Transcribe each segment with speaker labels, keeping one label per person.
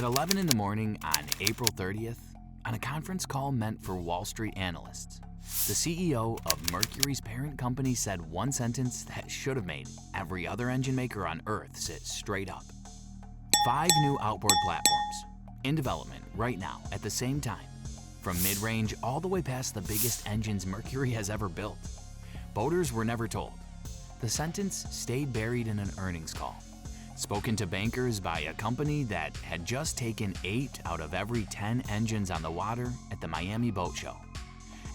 Speaker 1: At 11 in the morning on April 30th, on a conference call meant for Wall Street analysts, the CEO of Mercury's parent company said one sentence that should have made every other engine maker on Earth sit straight up. 5 new outboard platforms in development right now at the same time, from mid-range all the way past the biggest engines Mercury has ever built. Boaters were never told. The sentence stayed buried in an earnings call, spoken to bankers by a company that had just taken 8 out of every 10 engines on the water at the Miami Boat Show.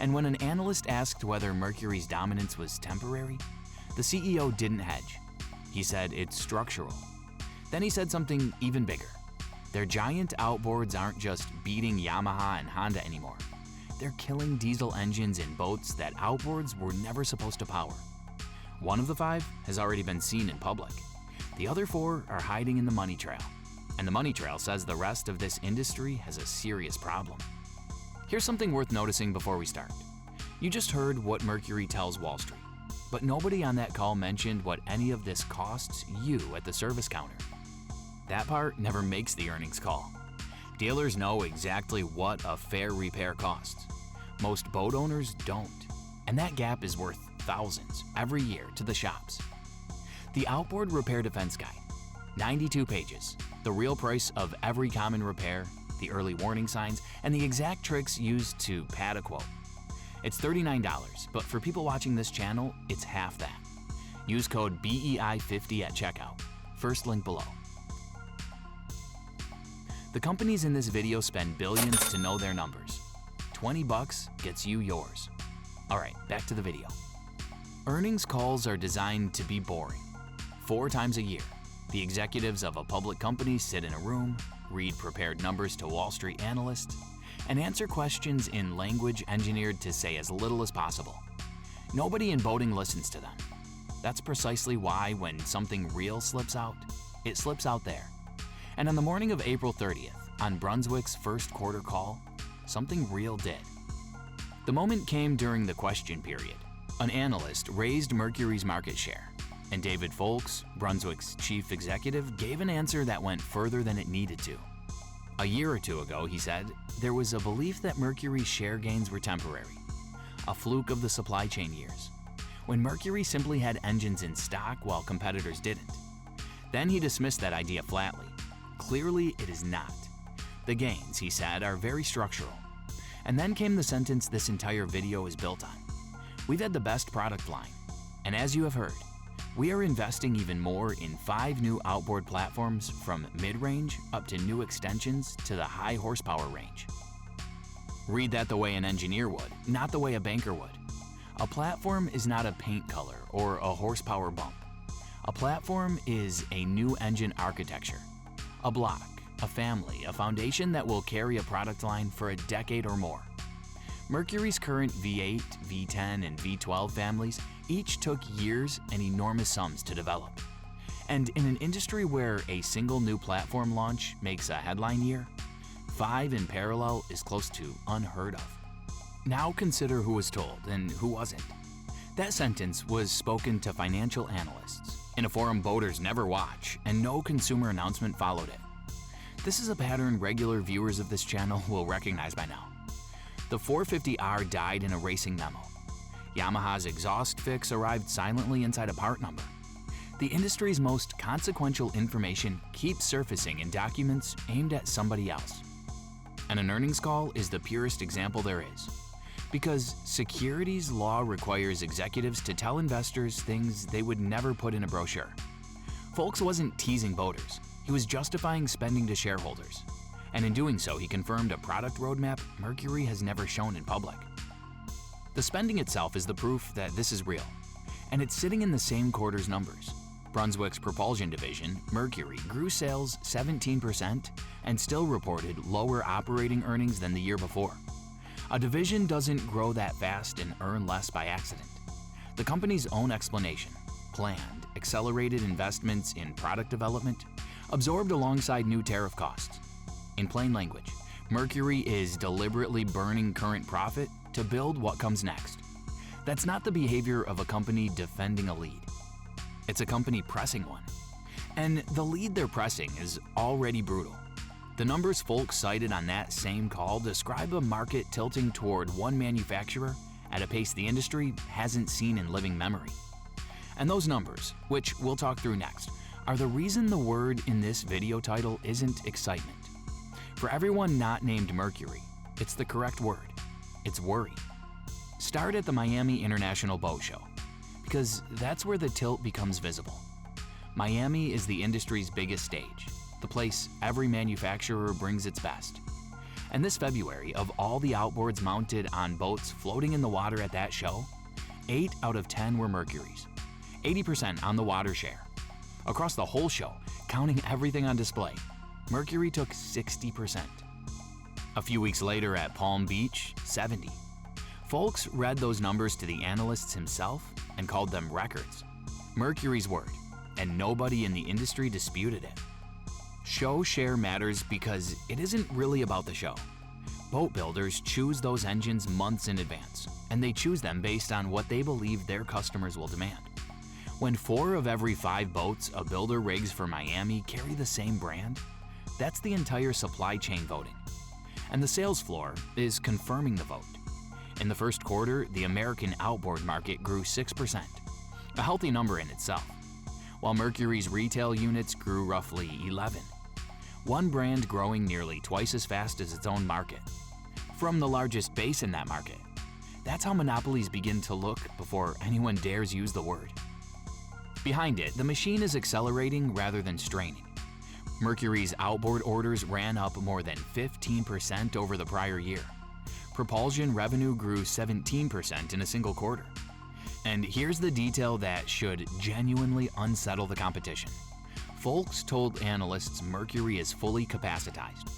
Speaker 1: And when an analyst asked whether Mercury's dominance was temporary, the CEO didn't hedge. He said it's structural. Then he said something even bigger. Their giant outboards aren't just beating Yamaha and Honda anymore. They're killing diesel engines in boats that outboards were never supposed to power. One of the 5 has already been seen in public. The other 4 are hiding in the money trail. And the money trail says the rest of this industry has a serious problem. Here's something worth noticing before we start. You just heard what Mercury tells Wall Street, but nobody on that call mentioned what any of this costs you at the service counter. That part never makes the earnings call. Dealers know exactly what a fair repair costs. Most boat owners don't, and that gap is worth thousands every year to the shops. The Outboard Repair Defense Guide, 92 pages, the real price of every common repair, the early warning signs, and the exact tricks used to pad a quote. It's $39, but for people watching this channel, it's half that. Use code BEI50 at checkout. First link below. The companies in this video spend billions to know their numbers. $20 gets you yours. Alright, back to the video. Earnings calls are designed to be boring. 4 times a year, the executives of a public company sit in a room, read prepared numbers to Wall Street analysts, and answer questions in language engineered to say as little as possible. Nobody in boating listens to them. That's precisely why when something real slips out, it slips out there. And on the morning of April 30th, on Brunswick's first quarter call, something real did. The moment came during the question period. An analyst raised Mercury's market share, and David Foulkes, Brunswick's chief executive, gave an answer that went further than it needed to. A year or 2 ago, he said, there was a belief that Mercury's share gains were temporary, a fluke of the supply chain years, when Mercury simply had engines in stock while competitors didn't. Then he dismissed that idea flatly. Clearly, it is not. The gains, he said, are very structural. And then came the sentence this entire video is built on. We've had the best product line, and as you have heard, we are investing even more in 5 new outboard platforms from mid-range up to new extensions to the high horsepower range. Read that the way an engineer would, not the way a banker would. A platform is not a paint color or a horsepower bump. A platform is a new engine architecture, a block, a family, a foundation that will carry a product line for a decade or more. Mercury's current V8, V10, and V12 families each took years and enormous sums to develop. And in an industry where a single new platform launch makes a headline year, 5 in parallel is close to unheard of. Now consider who was told and who wasn't. That sentence was spoken to financial analysts in a forum boaters never watch, and no consumer announcement followed it. This is a pattern regular viewers of this channel will recognize by now. The 450R died in a racing memo. Yamaha's exhaust fix arrived silently inside a part number. The industry's most consequential information keeps surfacing in documents aimed at somebody else. And an earnings call is the purest example there is. Because securities law requires executives to tell investors things they would never put in a brochure. Foulkes wasn't teasing boaters. He was justifying spending to shareholders. And in doing so, he confirmed a product roadmap Mercury has never shown in public. The spending itself is the proof that this is real, and it's sitting in the same quarter's numbers. Brunswick's propulsion division, Mercury, grew sales 17% and still reported lower operating earnings than the year before. A division doesn't grow that fast and earn less by accident. The company's own explanation, planned, accelerated investments in product development, absorbed alongside new tariff costs. In plain language, Mercury is deliberately burning current profit to build what comes next. That's not the behavior of a company defending a lead. It's a company pressing one. And the lead they're pressing is already brutal. The numbers Foulkes cited on that same call describe a market tilting toward one manufacturer at a pace the industry hasn't seen in living memory. And those numbers, which we'll talk through next, are the reason the word in this video title isn't excitement. For everyone not named Mercury, it's the correct word. It's worry. Start at the Miami International Boat Show, because that's where the tilt becomes visible. Miami is the industry's biggest stage, the place every manufacturer brings its best. And this February, of all the outboards mounted on boats floating in the water at that show, 8 out of 10 were Mercuries, 80% on the water share. Across the whole show, counting everything on display, Mercury took 60%. A few weeks later at Palm Beach, 70%. Foulkes read those numbers to the analysts himself and called them records. Mercury's word, and nobody in the industry disputed it. Show share matters because it isn't really about the show. Boat builders choose those engines months in advance, and they choose them based on what they believe their customers will demand. When 4 of every 5 boats a builder rigs for Miami carry the same brand, that's the entire supply chain voting. And the sales floor is confirming the vote. In the first quarter, the American outboard market grew 6%, a healthy number in itself, while Mercury's retail units grew roughly 11%. One brand growing nearly twice as fast as its own market. From the largest base in that market. That's how monopolies begin to look before anyone dares use the word. Behind it, the machine is accelerating rather than straining. Mercury's outboard orders ran up more than 15% over the prior year. Propulsion revenue grew 17% in a single quarter. And here's the detail that should genuinely unsettle the competition. Foulkes told analysts Mercury is fully capacitized.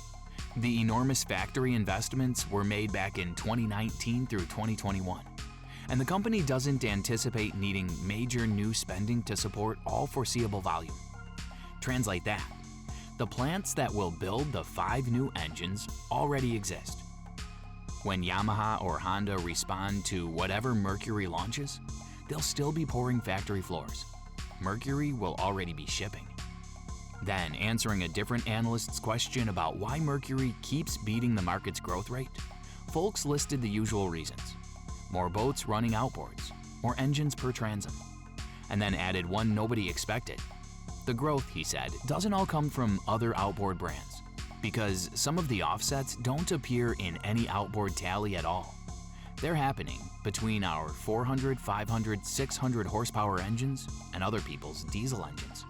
Speaker 1: The enormous factory investments were made back in 2019 through 2021, and the company doesn't anticipate needing major new spending to support all foreseeable volume. Translate that. The plants that will build the 5 new engines already exist. When Yamaha or Honda respond to whatever Mercury launches, they'll still be pouring factory floors. Mercury will already be shipping. Then, answering a different analyst's question about why Mercury keeps beating the market's growth rate, Foulkes listed the usual reasons. More boats running outboards, more engines per transom, and then added one nobody expected. The growth, he said, doesn't all come from other outboard brands, because some of the offsets don't appear in any outboard tally at all. They're happening between our 400, 500, 600 horsepower engines and other people's diesel engines.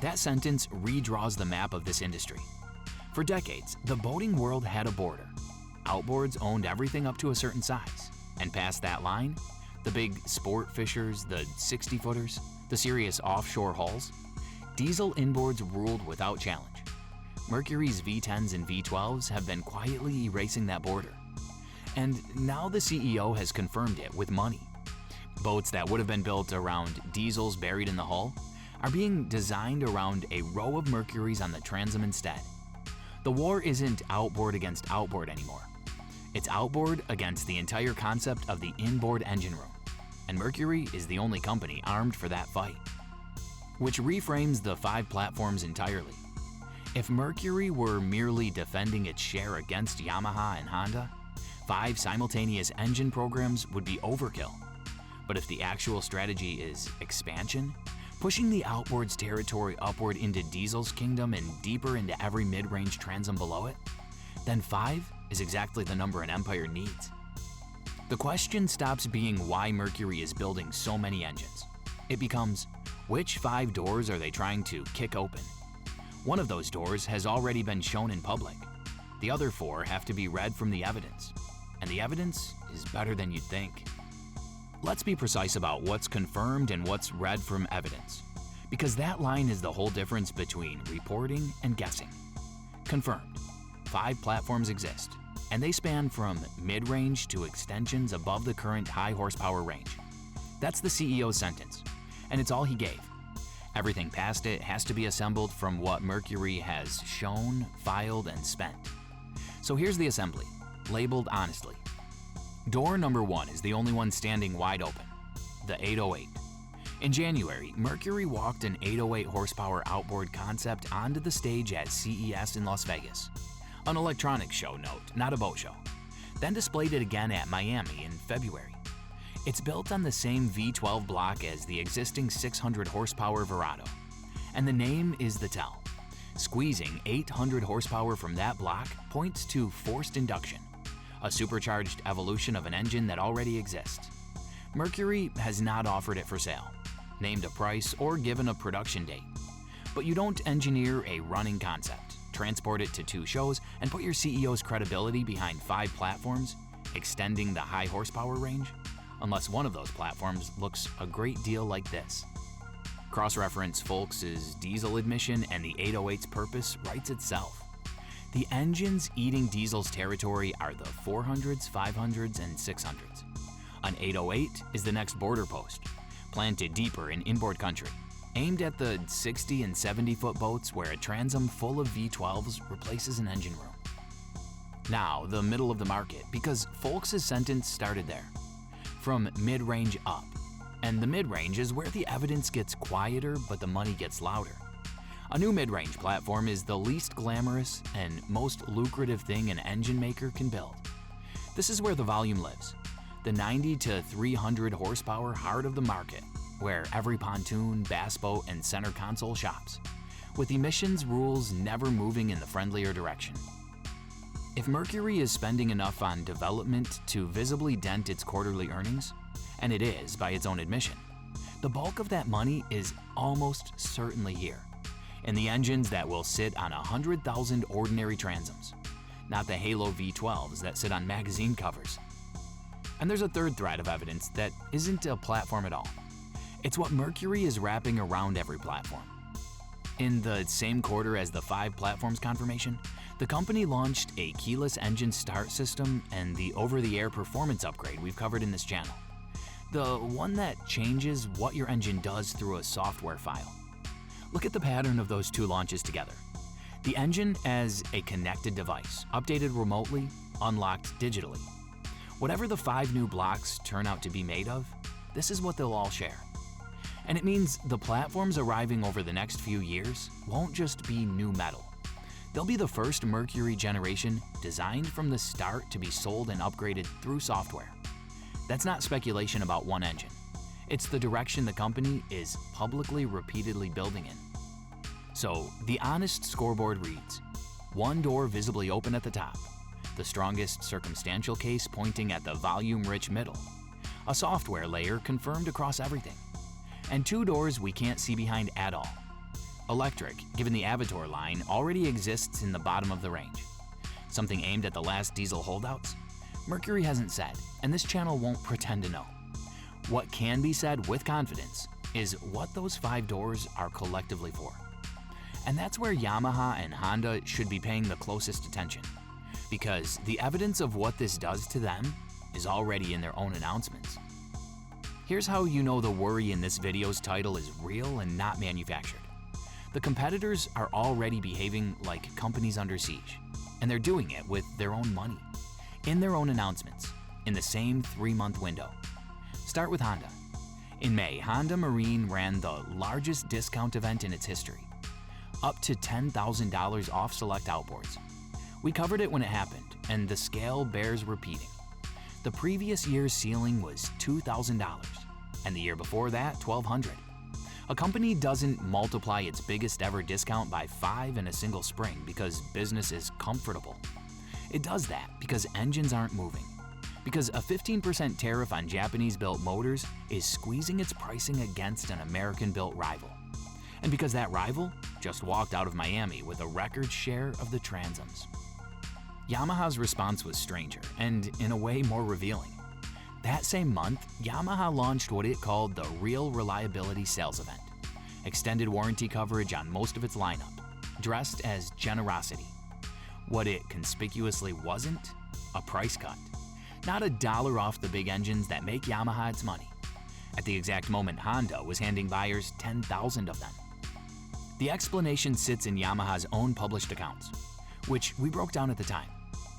Speaker 1: That sentence redraws the map of this industry. For decades, the boating world had a border. Outboards owned everything up to a certain size, and past that line, the big sport fishers, the 60-footers, the serious offshore hulls, diesel inboards ruled without challenge. Mercury's V10s and V12s have been quietly erasing that border. And now the CEO has confirmed it with money. Boats that would have been built around diesels buried in the hull are being designed around a row of Mercuries on the transom instead. The war isn't outboard against outboard anymore. It's outboard against the entire concept of the inboard engine room. And Mercury is the only company armed for that fight. Which reframes the 5 platforms entirely. If Mercury were merely defending its share against Yamaha and Honda, 5 simultaneous engine programs would be overkill. But if the actual strategy is expansion, pushing the outboard's territory upward into diesel's kingdom and deeper into every mid-range transom below it, then 5 is exactly the number an empire needs. The question stops being why Mercury is building so many engines. It becomes, which 5 doors are they trying to kick open? One of those doors has already been shown in public. The other 4 have to be read from the evidence. And the evidence is better than you'd think. Let's be precise about what's confirmed and what's read from evidence, because that line is the whole difference between reporting and guessing. Confirmed. 5 platforms exist, and they span from mid-range to extensions above the current high horsepower range. That's the CEO's sentence, and it's all he gave. Everything past it has to be assembled from what Mercury has shown, filed, and spent. So here's the assembly, labeled honestly. Door number 1 is the only one standing wide open, the 808. In January, Mercury walked an 808 horsepower outboard concept onto the stage at CES in Las Vegas. An electronics show, note, not a boat show. Then displayed it again at Miami in February. It's built on the same V12 block as the existing 600 horsepower Verado. And the name is the tell. Squeezing 800 horsepower from that block points to forced induction, a supercharged evolution of an engine that already exists. Mercury has not offered it for sale, named a price, or given a production date. But you don't engineer a running concept, transport it to 2 shows, and put your CEO's credibility behind 5 platforms, extending the high horsepower range, unless one of those platforms looks a great deal like this. Cross-reference Foulkes' diesel admission and the 808's purpose writes itself. The engines eating diesel's territory are the 400s, 500s, and 600s. An 808 is the next border post, planted deeper in inboard country, aimed at the 60 and 70-foot boats where a transom full of V12s replaces an engine room. Now, the middle of the market, because Foulkes' sentence started there. From mid-range up. And the mid-range is where the evidence gets quieter but the money gets louder. A new mid-range platform is the least glamorous and most lucrative thing an engine maker can build. This is where the volume lives. The 90 to 300 horsepower heart of the market, where every pontoon, bass boat, and center console shops, with emissions rules never moving in the friendlier direction. If Mercury is spending enough on development to visibly dent its quarterly earnings, and it is by its own admission, the bulk of that money is almost certainly here, in the engines that will sit on 100,000 ordinary transoms, not the Halo V12s that sit on magazine covers. And there's a third thread of evidence that isn't a platform at all. It's what Mercury is wrapping around every platform. In the same quarter as the 5 platforms confirmation, the company launched a keyless engine start system and the over-the-air performance upgrade we've covered in this channel. The one that changes what your engine does through a software file. Look at the pattern of those 2 launches together. The engine as a connected device, updated remotely, unlocked digitally. Whatever the 5 new blocks turn out to be made of, this is what they'll all share. And it means the platforms arriving over the next few years won't just be new metal. They'll be the first Mercury generation designed from the start to be sold and upgraded through software. That's not speculation about one engine. It's the direction the company is publicly repeatedly building in. So, the honest scoreboard reads, 1 door visibly open at the top, the strongest circumstantial case pointing at the volume-rich middle, a software layer confirmed across everything, and 2 doors we can't see behind at all. Electric, given the Avatar line, already exists in the bottom of the range. Something aimed at the last diesel holdouts? Mercury hasn't said, and this channel won't pretend to know. What can be said with confidence is what those 5 doors are collectively for. And that's where Yamaha and Honda should be paying the closest attention, because the evidence of what this does to them is already in their own announcements. Here's how you know the worry in this video's title is real and not manufactured. The competitors are already behaving like companies under siege, and they're doing it with their own money, in their own announcements, in the same 3-month window. Start with Honda. In May, Honda Marine ran the largest discount event in its history, up to $10,000 off select outboards. We covered it when it happened, and the scale bears repeating. The previous year's ceiling was $2,000, and the year before that, $1,200. A company doesn't multiply its biggest ever discount by 5 in a single spring because business is comfortable. It does that because engines aren't moving, because a 15% tariff on Japanese-built motors is squeezing its pricing against an American-built rival, and because that rival just walked out of Miami with a record share of the transoms. Yamaha's response was stranger, and in a way more revealing. That same month, Yamaha launched what it called the Real Reliability Sales Event. Extended warranty coverage on most of its lineup, dressed as generosity. What it conspicuously wasn't? A price cut. Not $1 off the big engines that make Yamaha its money. At the exact moment, Honda was handing buyers 10,000 of them. The explanation sits in Yamaha's own published accounts, which we broke down at the time.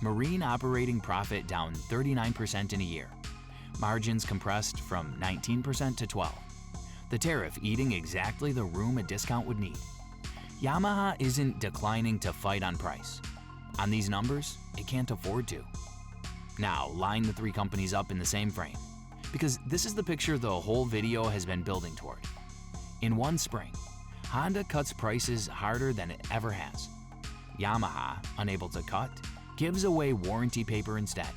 Speaker 1: Marine operating profit down 39% in a year. Margins compressed from 19% to 12%. the tariff eating exactly the room a discount would need. Yamaha isn't declining to fight on price. On these numbers, it can't afford to. Now, line the three companies up in the same frame, because this is the picture the whole video has been building toward. In one spring, Honda cuts prices harder than it ever has. Yamaha, unable to cut, gives away warranty paper instead.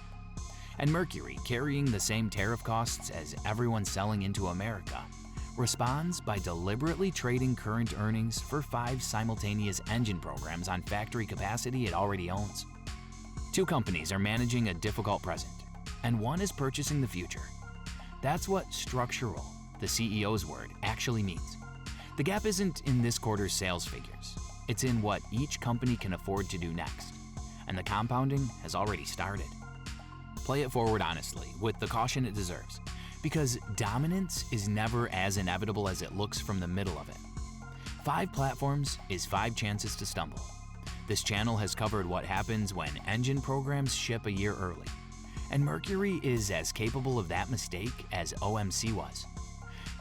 Speaker 1: And Mercury, carrying the same tariff costs as everyone selling into America, responds by deliberately trading current earnings for 5 simultaneous engine programs on factory capacity it already owns. Two companies are managing a difficult present, and one is purchasing the future. That's what structural, the CEO's word, actually means. The gap isn't in this quarter's sales figures. It's in what each company can afford to do next. And the compounding has already started. Play it forward honestly, with the caution it deserves, because dominance is never as inevitable as it looks from the middle of it. 5 platforms is 5 chances to stumble. This channel has covered what happens when engine programs ship a year early, and Mercury is as capable of that mistake as OMC was.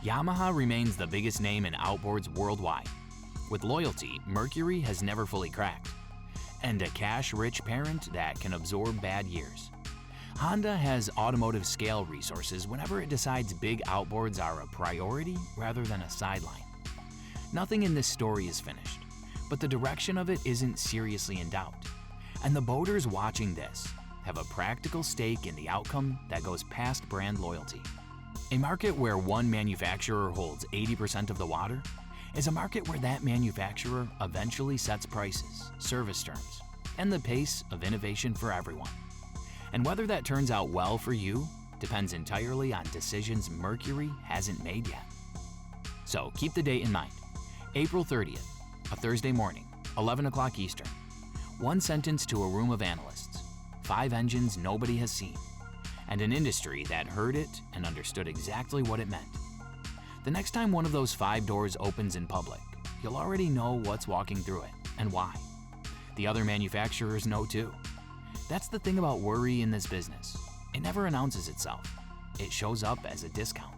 Speaker 1: Yamaha remains the biggest name in outboards worldwide. With loyalty, Mercury has never fully cracked, and a cash-rich parent that can absorb bad years. Honda has automotive scale resources whenever it decides big outboards are a priority rather than a sideline. Nothing in this story is finished, but the direction of it isn't seriously in doubt. And the boaters watching this have a practical stake in the outcome that goes past brand loyalty. A market where one manufacturer holds 80% of the water is a market where that manufacturer eventually sets prices, service terms, and the pace of innovation for everyone. And whether that turns out well for you depends entirely on decisions Mercury hasn't made yet. So keep the date in mind. April 30th, a Thursday morning, 11 o'clock Eastern. One sentence to a room of analysts, 5 engines nobody has seen, and an industry that heard it and understood exactly what it meant. The next time one of those 5 doors opens in public, you'll already know what's walking through it and why. The other manufacturers know too. That's the thing about worry in this business. It never announces itself. It shows up as a discount.